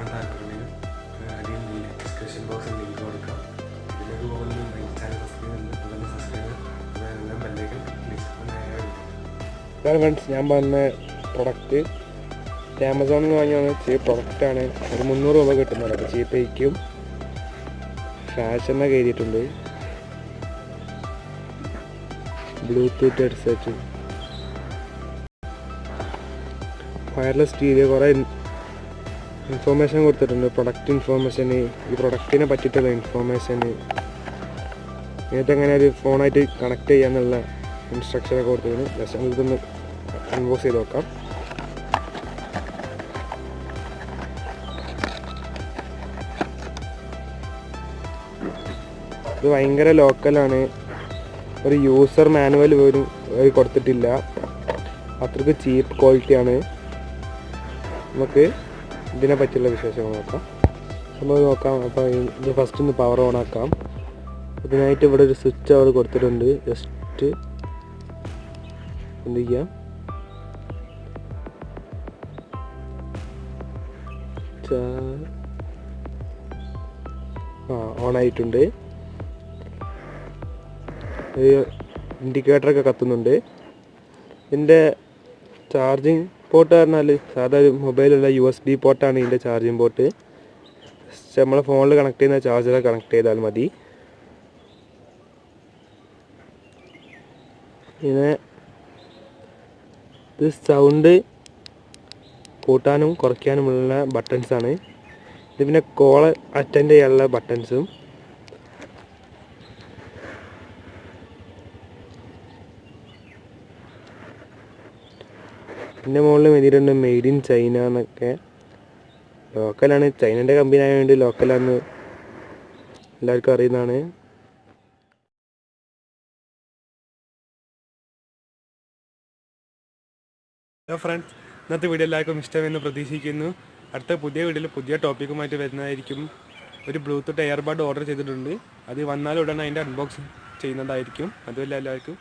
വാങ്ങാൻ താല്പര്യമുണ്ടെങ്കിൽ അടിയിൽ ഡിസ്ക്രിപ്ഷൻ ബോക്സിൽ ലിങ്ക് കൊടുക്കാം. ഇതിലേക്ക് പോകുന്ന ചാനൽ സബ്സ്ക്രൈബ് ബെല്ലൈക്കൻ ഫ്രണ്ട്സ്, ഞാൻ പറഞ്ഞ പ്രൊഡക്റ്റ് ആമസോണിൽ നിന്ന് വാങ്ങിയാണ്. ചീപ്പ് പ്രൊഡക്റ്റാണ്. ഒരു 300 രൂപ കിട്ടുന്നുണ്ട്. അപ്പോൾ ചീപ്പേക്കും ഫാഷനെ കയറിയിട്ടുണ്ട്. ബ്ലൂടൂത്ത് ഹെഡ്സെറ്റ്, വയർലെസ് സ്റ്റീരിയോ, കുറേ ഇൻഫോർമേഷൻ കൊടുത്തിട്ടുണ്ട്. പ്രൊഡക്റ്റ് ഇൻഫോർമേഷന്, ഈ പ്രൊഡക്റ്റിനെ പറ്റിയിട്ടുള്ള ഇൻഫോർമേഷന്, എന്നിട്ട് എങ്ങനെ ഒരു ഫോണായിട്ട് കണക്ട് ചെയ്യാന്നുള്ള ഇൻസ്ട്രക്ഷനൊക്കെ കൊടുത്തിട്ടുണ്ട്. ജസ്റ്റ് നമുക്കിതൊന്ന് അൺബോക്സ് ചെയ്ത് നോക്കാം. ഇത് ഭയങ്കര ലോക്കലാണ്. ഒരു യൂസർ മാനുവൽ പോലും കൊടുത്തിട്ടില്ല. അത്രയ്ക്ക് ചീപ്പ് ക്വാളിറ്റിയാണ്. നമുക്ക് ഇതിനെ പറ്റിയുള്ള വിശേഷങ്ങൾ നോക്കാം. അപ്പോൾ ഇത് ഫസ്റ്റ് ഒന്ന് പവർ ഓൺ ആക്കാം. ഇതിനായിട്ട് ഇവിടെ ഒരു സ്വിച്ച് അവിടെ കൊടുത്തിട്ടുണ്ട്. ജസ്റ്റ് എന്ത് ചെയ്യാം, ഓൺ ആയിട്ടുണ്ട്. ഇൻഡിക്കേറ്ററൊക്കെ കത്തുന്നുണ്ട്. ഇതിൻ്റെ ചാർജിങ് പോർട്ട് പറഞ്ഞാൽ സാധാ മൊബൈലുള്ള USB പോർട്ടാണ് ഇതിൻ്റെ ചാർജിങ് പോർട്ട്. നമ്മളെ ഫോണിൽ കണക്ട് ചെയ്യുന്ന ചാർജർ കണക്ട് ചെയ്താൽ മതി. പിന്നെ ഇത് സൗണ്ട് കൂട്ടാനും കുറയ്ക്കാനുമുള്ള ബട്ടൺസാണ്. ഇത് പിന്നെ കോൾ അറ്റൻഡ് ചെയ്യാനുള്ള ബട്ടൺസും. പിന്നെ മുകളിൽ എഴുതിയിട്ടുണ്ട് മെയ്ഡ് ഇൻ ചൈന എന്നൊക്കെ. ലോക്കലാണ്, ചൈനൻ്റെ കമ്പനി ആയതുകൊണ്ട് ലോക്കലാണെന്ന് എല്ലാവർക്കും അറിയുന്നതാണ്. ഹലോ ഫ്രണ്ട്സ്, ഇന്നത്തെ വീഡിയോ എല്ലാവർക്കും ഇഷ്ടമെന്ന് പ്രതീക്ഷിക്കുന്നു. അടുത്ത പുതിയ വീഡിയോയിൽ പുതിയ ടോപ്പിക്കുമായിട്ട് വരുന്നതായിരിക്കും. ഒരു ബ്ലൂടൂത്ത് എയർബഡ് ഓർഡർ ചെയ്തിട്ടുണ്ട്. അത് വന്നാലുടനെ അതിൻ്റെ അൺബോക്സിങ് ചെയ്യുന്നതായിരിക്കും. അതുമല്ല എല്ലാവർക്കും